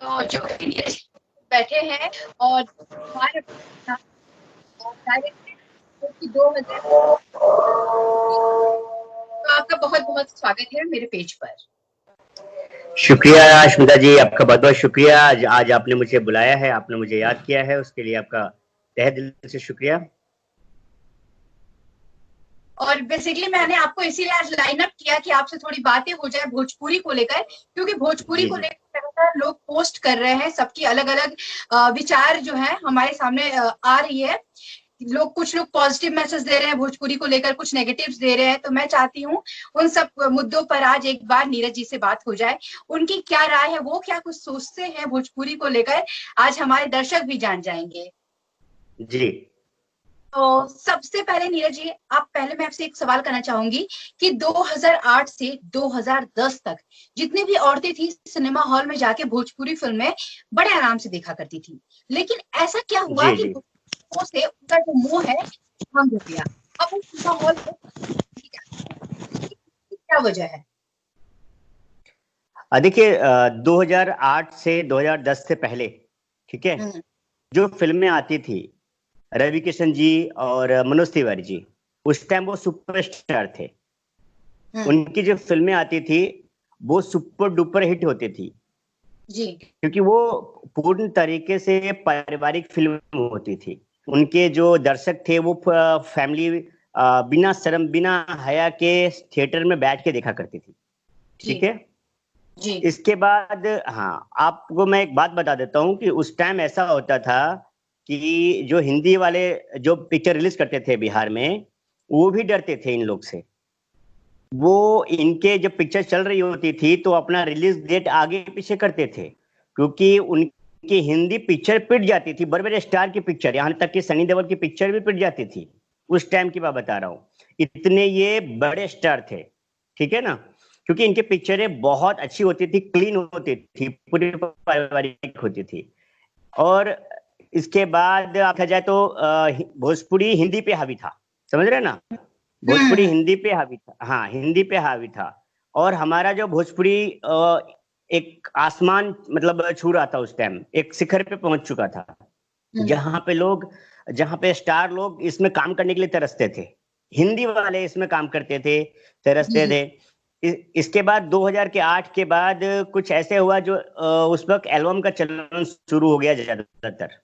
तो जो नीरज बैठे हैं और हमारे डायरेक्ट 2000, तो आपका बहुत बहुत स्वागत है मेरे पेज पर। शुक्रिया स्मिता जी, आपका बहुत बहुत शुक्रिया। आज आपने मुझे बुलाया है, आपने मुझे याद किया है, उसके लिए आपका तहे दिल से शुक्रिया। और बेसिकली मैंने आपको इसीलिए आज लाइन अप किया कि आपसे थोड़ी बातें हो जाए भोजपुरी को लेकर, क्योंकि भोजपुरी को लेकर लगातार लोग पोस्ट कर रहे हैं, सबकी अलग अलग विचार जो है हमारे सामने आ रही है। कुछ लोग पॉजिटिव मैसेज दे रहे हैं भोजपुरी को लेकर, कुछ नेगेटिव्स दे रहे हैं। तो मैं चाहती हूँ उन सब मुद्दों पर आज एक बार नीरज जी से बात हो जाए, उनकी क्या राय है, वो क्या कुछ सोचते हैं भोजपुरी को लेकर, आज हमारे दर्शक भी जान जाएंगे। जी, तो सबसे पहले नीरज जी, मैं आपसे एक सवाल करना चाहूंगी कि 2008 से 2010 तक जितनी भी औरतें थी सिनेमा हॉल में जाके भोजपुरी फिल्में बड़े आराम से देखा करती थी, लेकिन ऐसा क्या हुआ जी, कि जी। से उनका जो मोह है भंग हो गया। अब वो सिनेमा हॉल क्या वजह है? देखिए, 2008 से 2010 से पहले, ठीक है, जो फिल्में आती थी रवि किशन जी और मनोज तिवारी जी, उस टाइम वो सुपरस्टार थे। उनकी जो फिल्में आती थी वो सुपर डुपर हिट होती थी जी, क्योंकि वो पूर्ण तरीके से पारिवारिक फिल्म होती थी। उनके जो दर्शक थे वो फैमिली बिना शर्म बिना हया के थिएटर में बैठ के देखा करती थी, ठीक है। जी, इसके बाद हाँ, आपको मैं एक बात बता देता हूँ कि उस टाइम ऐसा होता था कि जो हिंदी वाले जो पिक्चर रिलीज करते थे बिहार में, वो भी डरते थे इन लोग से। वो इनके जब पिक्चर चल रही होती थी तो अपना रिलीज डेट आगे पीछे करते थे, क्योंकि उनकी हिंदी पिक्चर पिट जाती थी। बड़े बड़े स्टार की पिक्चर, यहाँ तक कि सनी देओल की पिक्चर भी पिट जाती थी। उस टाइम की बात बता रहा हूँ, इतने ये बड़े स्टार थे, ठीक है ना। क्योंकि इनकी पिक्चरें बहुत अच्छी होती थी, क्लीन होती थी, पूरी पारिवारिक होती थी। और इसके बाद देखा जाए तो भोजपुरी हिंदी पे हावी था, समझ रहे ना। भोजपुरी हिंदी पे हावी था, हाँ, हिंदी पे हावी था। और हमारा जो भोजपुरी एक आसमान मतलब छू रहा था उस टाइम, एक शिखर पे पहुंच चुका था, जहां पे स्टार लोग इसमें काम करने के लिए तरसते थे। हिंदी वाले इसमें काम करते थे, तरसते थे। इसके बाद 2008 के बाद कुछ ऐसे हुआ जो उस वक्त एल्बम का चलन शुरू हो गया ज्यादातर।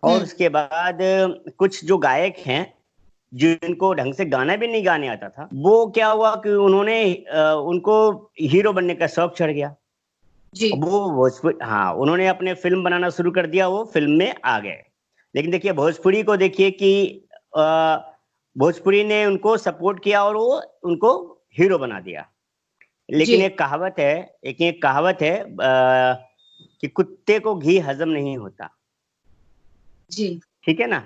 और उसके बाद कुछ जो गायक हैं जिनको ढंग से गाना भी नहीं गाने आता था, वो क्या हुआ कि उन्होंने उनको हीरो बनने का शौक चढ़ गया। जी, वो भोजपुरी, हाँ, उन्होंने अपने फिल्म बनाना शुरू कर दिया, वो फिल्म में आ गए। लेकिन देखिए भोजपुरी को देखिए कि अ, भोजपुरी ने उनको सपोर्ट किया और वो उनको हीरो बना दिया। लेकिन जी, एक कहावत है कि कुत्ते को घी हजम नहीं होता, जी, ठीक है ना।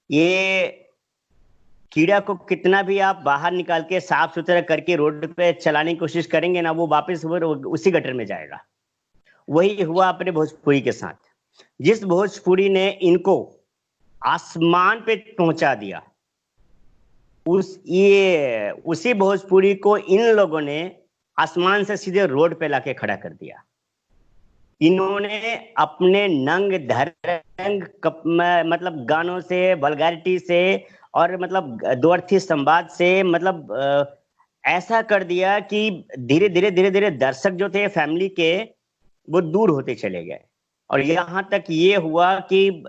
ये कीड़ा को कितना भी आप बाहर निकाल के साफ सुथरा करके रोड पे चलाने की कोशिश करेंगे ना, वो वापस वो उसी गटर में जाएगा। वही हुआ अपने भोजपुरी के साथ। जिस भोजपुरी ने इनको आसमान पे पहुंचा दिया, उसी भोजपुरी को इन लोगों ने आसमान से सीधे रोड पे लाके खड़ा कर दिया। इन्होंने अपने नंग धरंग मतलब गानों से, वल्गैरिटी से, और मतलब दो अर्थी संवाद से, मतलब ऐसा कर दिया कि धीरे धीरे दर्शक जो थे फैमिली के, वो दूर होते चले गए। और यहाँ तक ये हुआ कि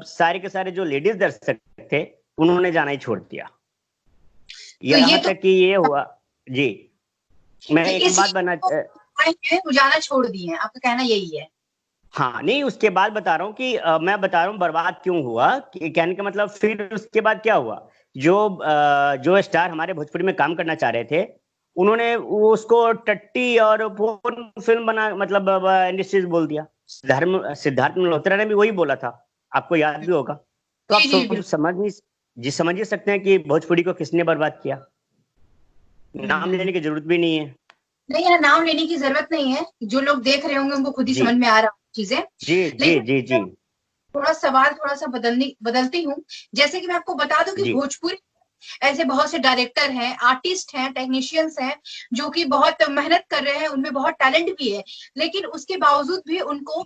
सारे के सारे जो लेडीज दर्शक थे उन्होंने जाना ही छोड़ दिया। तो ये यहाँ तो तक कि ये हुआ। जी, मैं तो एक बात उजाला छोड़ दिए हैं, आपका कहना यही है? हाँ, नहीं, उसके बाद बता रहा हूँ कि मैं बता रहा हूँ बर्बाद क्यों हुआ, कि कहने का मतलब फिर उसके बाद क्या हुआ। जो स्टार हमारे भोजपुरी में काम करना चाह रहे थे, उन्होंने उसको टट्टी और फोन फिल्म बना, मतलब इंडस्ट्रीज बोल दिया। सिद्धार्थ मल्होत्रा ने भी वही बोला था, आपको याद भी होगा। तो आप जी, जी, बिल्कुल। समझ ही सकते हैं कि भोजपुरी को किसने बर्बाद किया। नाम हम्म। लेने की जरूरत भी नहीं है। नहीं, यहाँ नाम लेने की जरूरत नहीं है, जो लोग देख रहे होंगे उनको खुद ही जी, समझ में आ रहा है चीजें। जी, जी, लेकिन जी, जी, थोड़ा सवाल थोड़ा सा बदलती हूँ। जैसे कि मैं आपको बता दूं कि जी, भोजपुरी ऐसे बहुत से डायरेक्टर हैं, आर्टिस्ट हैं, टेक्नीशियंस हैं जो कि बहुत मेहनत कर रहे हैं, उनमें बहुत टैलेंट भी है, लेकिन उसके बावजूद भी उनको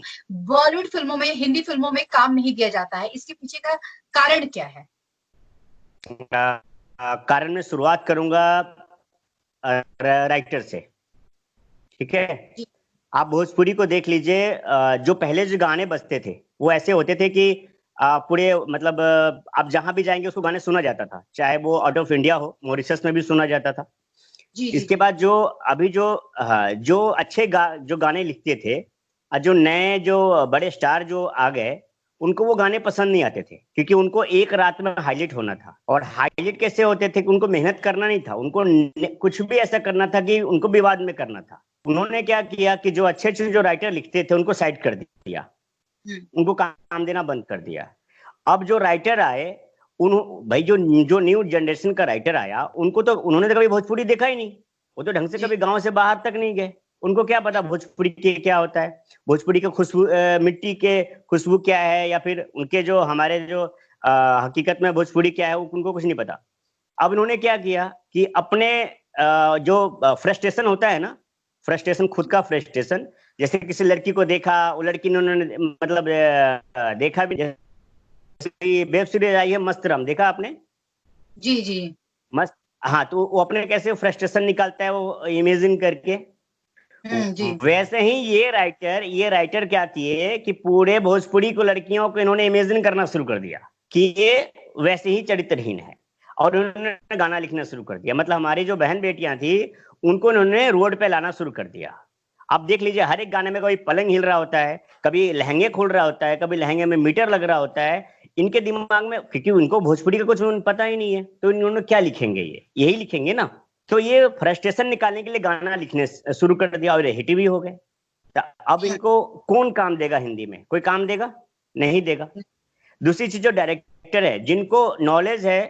बॉलीवुड फिल्मों में, हिंदी फिल्मों में काम नहीं दिया जाता है। इसके पीछे का कारण क्या है? कारण में शुरुआत करूंगा राइटर से, ठीक है। आप भोजपुरी को देख लीजिए, जो पहले जो गाने बजते थे वो ऐसे होते थे कि पूरे मतलब आप जहां भी जाएंगे उसको गाने सुना जाता था, चाहे वो आउट ऑफ इंडिया हो, मॉरिशस में भी सुना जाता था। इसके बाद जो अभी जो अच्छे जो गाने लिखते थे, जो नए जो बड़े स्टार जो आ गए, उनको वो गाने पसंद नहीं आते थे, क्योंकि उनको एक रात में हाईलाइट होना था। और हाईलाइट कैसे होते थे कि उनको मेहनत करना नहीं था, उनको कुछ भी ऐसा करना था कि उनको विवाद में करना था। उन्होंने क्या किया कि जो अच्छे अच्छे जो राइटर लिखते थे उनको साइड कर दिया, उनको काम देना बंद कर दिया। अब जो राइटर आए, भाई जो न्यू जनरेशन का राइटर आया, उनको तो उन्होंने तो कभी भोजपुरी देखा ही नहीं, वो तो ढंग से कभी गांव से बाहर तक नहीं गए, उनको क्या पता भोजपुरी के क्या होता है, भोजपुरी के खुशबू, मिट्टी के खुशबू क्या है, या फिर उनके जो हमारे जो हकीकत में भोजपुरी क्या है, उनको कुछ नहीं पता। अब इन्होंने क्या किया कि अपने जो फ्रस्ट्रेशन होता है ना, फ्रस्ट्रेशन, खुद का फ्रस्ट्रेशन, जैसे किसी लड़की को देखा, वो लड़की ने उन्होंने मतलब देखा भी, वेब सीरीज आई है मस्तरम, देखा आपने? जी मस्त, हाँ। तो वो अपने कैसे फ्रस्ट्रेशन निकालता है वो इमेजिन करके, जी। वैसे ही ये राइटर क्या किए कि पूरे भोजपुरी को लड़कियों को इन्होंने इमेजिन करना शुरू कर दिया कि ये वैसे ही चरित्रहीन है, और उन्होंने गाना लिखना शुरू कर दिया। मतलब हमारी जो बहन बेटियां थी उनको इन्होंने रोड पे लाना शुरू कर दिया। आप देख लीजिए, हर एक गाने में कभी पलंग हिल रहा होता है, कभी लहंगे खुल रहा होता है, कभी लहंगे में मीटर लग रहा होता है इनके दिमाग में, क्योंकि उनको भोजपुरी का कुछ पता ही नहीं है, तो इन्होंने क्या लिखेंगे, यही लिखेंगे ना। तो ये फ्रस्ट्रेशन निकालने के लिए गाना लिखने शुरू कर दिया और हिट भी हो गए। तो अब इनको कौन काम देगा हिंदी में? कोई काम देगा? नहीं देगा। दूसरी चीज, जो डायरेक्टर है जिनको नॉलेज है,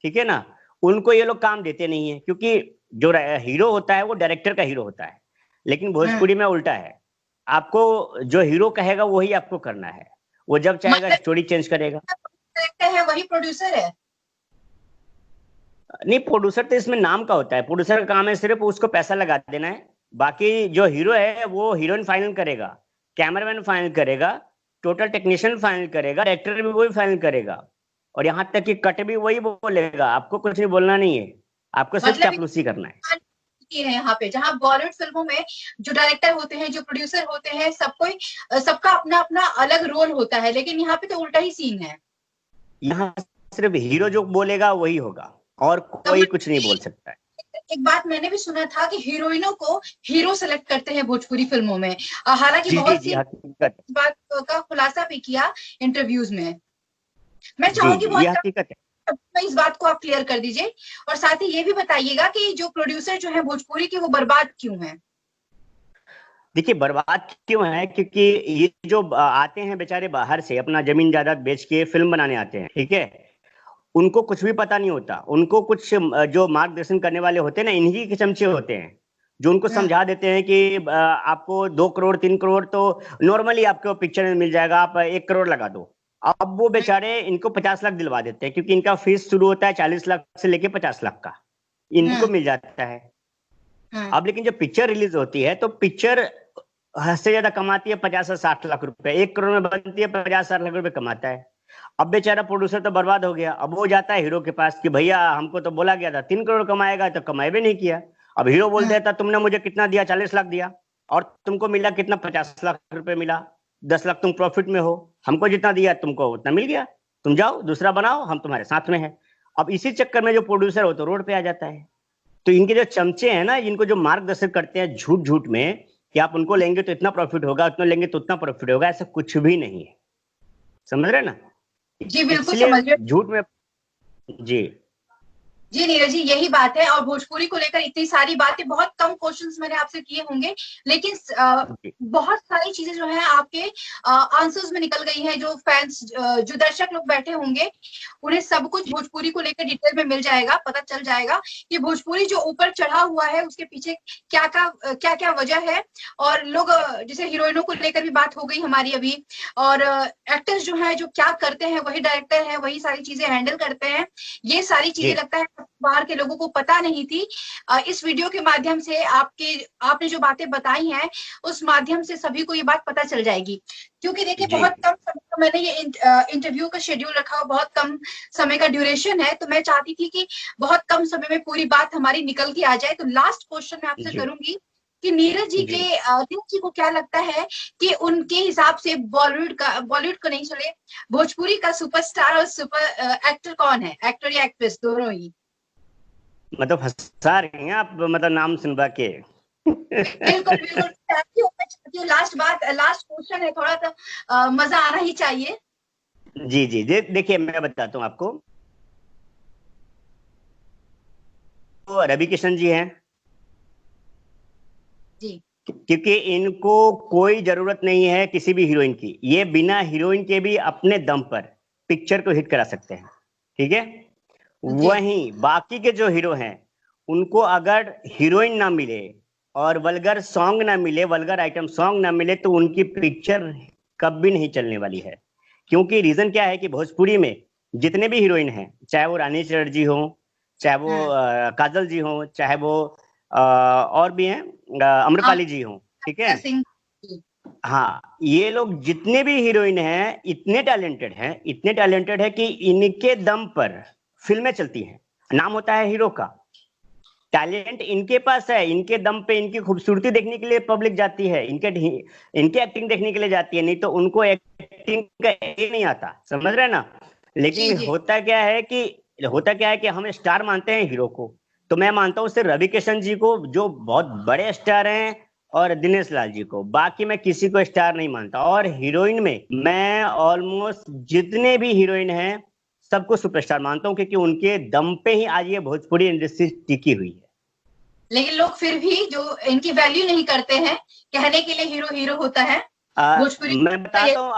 ठीक है ना, उनको ये लोग काम देते नहीं है, क्योंकि जो हीरो होता है वो डायरेक्टर का हीरो होता है, लेकिन भोजपुरी में उल्टा है, आपको जो हीरो कहेगा वही आपको करना है, वो जब चाहेगा स्टोरी चेंज करेगा। डायरेक्टर है वही प्रोड्यूसर है? नहीं, प्रोड्यूसर तो इसमें नाम का होता है, प्रोड्यूसर का काम है सिर्फ उसको पैसा लगा देना है, बाकी जो हीरो है वो हीरोइन फाइनल करेगा, कैमरामैन फाइनल करेगा, टोटल टेक्नीशियन फाइनल करेगा, डायरेक्टर भी वही फाइनल करेगा, और यहाँ तक कि कट भी वही बोलेगा, आपको कुछ नहीं बोलना नहीं है, आपको सिर्फ चापलूसी करना है। है यहाँ पे, जहाँ बॉलीवुड फिल्मों में जो डायरेक्टर होते हैं, जो प्रोड्यूसर होते हैं, सबका अपना अपना अलग रोल होता है, लेकिन यहाँ पे तो उल्टा ही सीन है। यहाँ सिर्फ हीरो जो बोलेगा वही होगा, और कोई कुछ नहीं बोल सकता है। एक बात मैंने भी सुना था कि हीरोइनों को हीरो सेलेक्ट करते हैं भोजपुरी फिल्मों में, हालांकि बहुत सी बात का खुलासा भी किया इंटरव्यूज में। मैं चाहूंगी बहुत हकीकत है, इस बात को आप क्लियर कर दीजिए, और साथ ही ये भी बताइएगा कि जो प्रोड्यूसर जो है भोजपुरी के, वो बर्बाद क्यों है? देखिए, बर्बाद क्यों है, क्योंकि ये जो आते हैं बेचारे बाहर से, अपना जमीन जायदाद बेच के फिल्म बनाने आते हैं, ठीक है, उनको कुछ भी पता नहीं होता, उनको कुछ जो मार्गदर्शन करने वाले होते हैं ना, इन्हीं के चमचे होते हैं, जो उनको समझा देते हैं कि आपको 2 करोड़ 3 करोड़ तो नॉर्मली आपको पिक्चर में मिल जाएगा, आप 1 करोड़ लगा दो। अब वो बेचारे इनको 50 लाख दिलवा देते हैं, क्योंकि इनका फीस शुरू होता है 40 लाख से लेके 50 लाख का, इनको मिल जाता है। अब लेकिन जब पिक्चर रिलीज होती है तो पिक्चर हद से ज्यादा कमाती है 50 से 60 लाख रुपए, 1 करोड़ में बनती है, 50-60 लाख रुपए कमाता है। अब बेचारा प्रोड्यूसर तो बर्बाद हो गया, अब वो जाता है हीरो के पास कि भैया हमको तो बोला गया था 3 करोड़ कमाएगा, तो कमाए भी नहीं किया। अब हीरो बोल देता तुमने मुझे कितना दिया, 40 लाख दिया, और तुमको मिला कितना, 50 लाख रुपए मिला, 10 लाख तुम प्रॉफिट में हो, हमको जितना दिया तुमको उतना मिल गया, तुम जाओ दूसरा बनाओ, हम तुम्हारे साथ में है। अब इसी चक्कर में जो प्रोड्यूसर हो तो रोड पे आ जाता है। तो इनके जो चमचे हैं ना, इनको जो मार्गदर्शन करते हैं झूठ झूठ में कि आप उनको लेंगे तो इतना प्रॉफिट होगा, उतना लेंगे तो उतना प्रॉफिट होगा, ऐसा कुछ भी नहीं है, समझ रहे ना? जी बिल्कुल समझ रहे, झूठ में। जी जी नीरज जी, यही बात है। और भोजपुरी को लेकर इतनी सारी बातें, बहुत कम क्वेश्चंस मैंने आपसे किए होंगे, लेकिन बहुत सारी चीजें जो है आपके आंसर्स में निकल गई हैं। जो फैंस, जो दर्शक लोग बैठे होंगे, उन्हें सब कुछ भोजपुरी को लेकर डिटेल में मिल जाएगा, पता चल जाएगा कि भोजपुरी जो ऊपर चढ़ा हुआ है उसके पीछे क्या क्या क्या वजह है। और लोग, जैसे हीरोइनों को लेकर भी बात हो गई हमारी अभी, और एक्टर्स जो है जो क्या करते हैं, वही डायरेक्टर है, वही सारी चीजें हैंडल करते हैं। ये सारी चीजें लगता है बाहर के लोगों को पता नहीं थी। इस वीडियो के माध्यम से आपने जो बातें बताई हैं, उस माध्यम से सभी को ये बात पता चल जाएगी। क्योंकि देखिए, बहुत कम समय का मैंने ये इंटरव्यू का शेड्यूल रखा, बहुत कम समय का ड्यूरेशन है, तो मैं चाहती थी कि बहुत कम समय में पूरी बात हमारी निकल के आ जाए। तो लास्ट क्वेश्चन मैं आपसे करूंगी कि नीरज जी को क्या लगता है कि उनके हिसाब से बॉलीवुड को नहीं चले, भोजपुरी का सुपरस्टार और सुपर एक्टर कौन है? एक्टर या एक्ट्रेस, दोनों ही। मतलब हंसा रही हैं आप, मतलब नाम सुनवा के। बिल्कुल बिल्कुल, चाहती हूँ लास्ट क्वेश्चन है, थोड़ा सा मजा आना ही चाहिए। जी जी, देखिए मैं बताता हूँ आपको। तो रवि किशन जी हैं जी, क्योंकि इनको कोई जरूरत नहीं है किसी भी हीरोइन की, ये बिना हीरोइन के भी अपने दम पर पिक्चर को हिट करा सकते हैं, ठीक है। वहीं बाकी के जो हीरो हैं, उनको अगर हीरोइन ना मिले और वल्गर सॉन्ग ना मिले, वल्गर आइटम सॉन्ग ना मिले, तो उनकी पिक्चर कभी नहीं चलने वाली है। क्योंकि रीजन क्या है कि भोजपुरी में जितने भी हीरोइन हैं, चाहे वो रानी चटर्जी हो, चाहे वो काजल जी हो, चाहे वो और भी हैं अम्रपाली जी हो, ठीक है। हाँ, ये लोग जितने भी हीरोइन हैं इतने टैलेंटेड है कि इनके दम पर फिल्में चलती हैं। नाम होता है हीरो का, टैलेंट इनके पास है, इनके दम पे इनकी खूबसूरती देखने के लिए पब्लिक जाती है, इनके एक्टिंग देखने के लिए जाती है, नहीं तो उनको एक्टिंग का ये नहीं आता, समझ रहे ना। लेकिन होता क्या है कि हम स्टार मानते हैं हीरो को, तो मैं मानता हूँ सिर्फ रवि किशन जी को, जो बहुत बड़े स्टार हैं, और दिनेश लाल जी को। बाकी मैं किसी को स्टार नहीं मानता। और हीरोइन में मैं ऑलमोस्ट जितने भी हीरोइन हैं सबको सुपरस्टार मानता हूँ, क्योंकि उनके दम पे ही आज ये भोजपुरी इंडस्ट्री टिकी हुई है। लेकिन लोग फिर भी जो इनकी वैल्यू नहीं करते हैं, कहने के लिए हीरो हीरो होता है भोजपुरी। मैं बताता हूँ,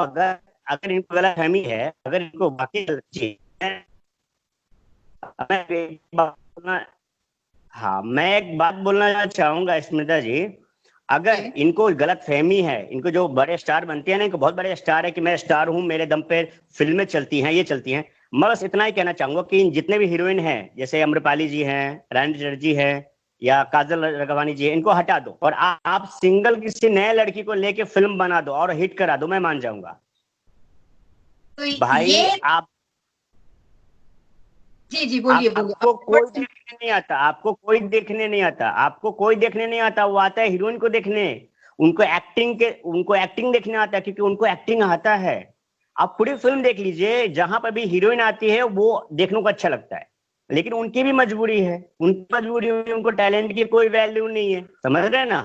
अगर अगर इनको गलतफहमी है, अगर इनको बाकी मैं एक बात बोलना चाहूंगा स्मिता जी। अगर इनको गलत फहमी है, इनको जो बड़े स्टार बनते हैं ना, इनको बहुत बड़े स्टार है कि मैं स्टार हूं, मेरे दम पे फिल्में चलती हैं, ये चलती हैं। मैं बस इतना ही कहना चाहूंगा कि जितने भी हीरोइन हैं, जैसे अम्रपाली जी हैं, रानी चटर्जी हैं, या काजल राघवानी जी है, इनको हटा दो और आप सिंगल किसी नए लड़की को लेके फिल्म बना दो और हिट करा दो, मैं मान जाऊंगा। तो भाई आप जी बोलिए आपको कोई देखने नहीं आता, आपको कोई देखने नहीं आता, वो आता है हीरोइन को देखने। उनको एक्टिंग देखने आता है, क्योंकि उनको एक्टिंग आता है। आप पूरी फिल्म देख लीजिए, जहां पर भी हीरोइन आती है वो देखने को अच्छा लगता है, लेकिन उनकी भी मजबूरी है, उनको टैलेंट की कोई वैल्यू नहीं है, समझ रहे हैं ना।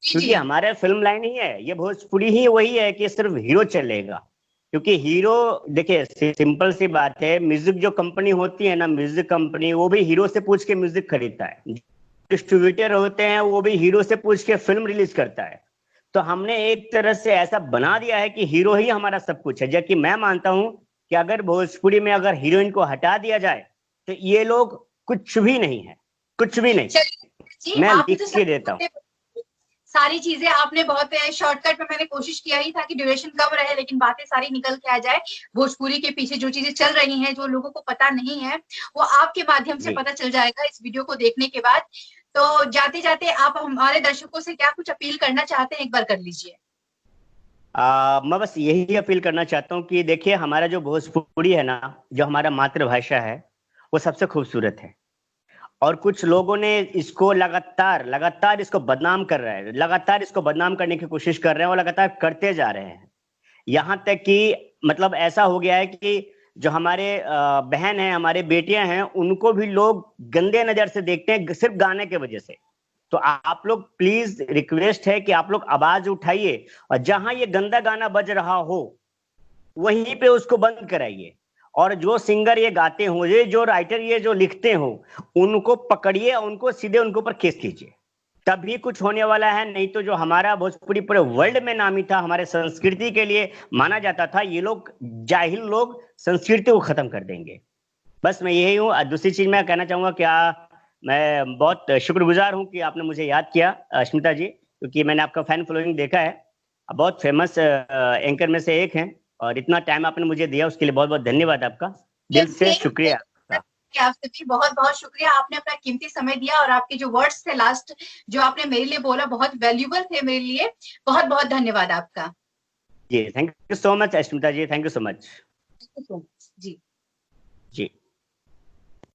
क्योंकि हमारे फिल्म लाइन ही है, ये भोजपुरी ही वही है कि सिर्फ हीरो चलेगा। क्योंकि हीरो, देखिए सिंपल सी बात है, म्यूजिक जो कंपनी होती है ना, म्यूजिक कंपनी, वो भी हीरो से पूछ के म्यूजिक खरीदता है। डिस्ट्रीब्यूटर होते हैं, वो भी हीरो से पूछ के फिल्म रिलीज करता है। तो हमने एक तरह से ऐसा बना दिया है कि हीरो ही हमारा सब कुछ है। जबकि मैं मानता हूं कि अगर भोजपुरी में अगर हीरोइन को हटा दिया जाए तो ये लोग कुछ भी नहीं है, कुछ भी नहीं। मैं लिख के देता हूँ। सारी चीजें आपने बहुत शॉर्टकट में, मैंने कोशिश किया ही था कि ड्यूरेशन कम रहे, लेकिन बातें सारी निकल के आ जाए। भोजपुरी के पीछे जो चीजें चल रही हैं, जो लोगों को पता नहीं है, वो आपके माध्यम से पता चल जाएगा इस वीडियो को देखने के बाद। तो जाते जाते आप हमारे दर्शकों से क्या कुछ अपील करना चाहते हैं, एक बार कर लीजिए। मैं बस यही अपील करना चाहता हूँ कि देखिए, हमारा जो भोजपुरी है ना, जो हमारा मातृभाषा है, वो सबसे खूबसूरत है। और कुछ लोगों ने इसको लगातार इसको बदनाम कर रहे हैं, लगातार इसको बदनाम करने की कोशिश कर रहे हैं, और लगातार करते जा रहे हैं। यहाँ तक कि मतलब ऐसा हो गया है कि जो हमारे बहन हैं, हमारे बेटियां हैं, उनको भी लोग गंदे नजर से देखते हैं सिर्फ गाने के वजह से। तो आप लोग प्लीज, रिक्वेस्ट है कि आप लोग आवाज उठाइए, और जहां ये गंदा गाना बज रहा हो वहीं पे उसको बंद कराइए। और जो सिंगर ये गाते हों, ये जो राइटर ये जो लिखते हो, उनको पकड़िए, उनको सीधे उनके ऊपर केस कीजिए, तभी कुछ होने वाला है। नहीं तो जो हमारा भोजपुरी पूरे वर्ल्ड में नामी था, हमारे संस्कृति के लिए माना जाता था, ये लोग जाहिल लोग संस्कृति को खत्म कर देंगे। बस मैं यही हूँ। दूसरी चीज मैं कहना चाहूंगा, क्या मैं बहुत शुक्रगुजार हूँ कि आपने मुझे याद किया स्मिता जी, क्योंकि मैंने आपका फैन फॉलोइंग देखा है, आप बहुत फेमस एंकर में से एक हैं, और इतना टाइम आपने मुझे दिया उसके लिए बहुत बहुत धन्यवाद आपका, दिल से शुक्रिया आपका। आपसे भी बहुत बहुत शुक्रिया, आपने अपना कीमती समय दिया और आपके जो वर्ड्स थे लास्ट जो आपने मेरे लिए बोला बहुत वैल्यूबल थे मेरे लिए। बहुत बहुत धन्यवाद आपका। जी thank you so much Smita ji, thank you so much. जी जी।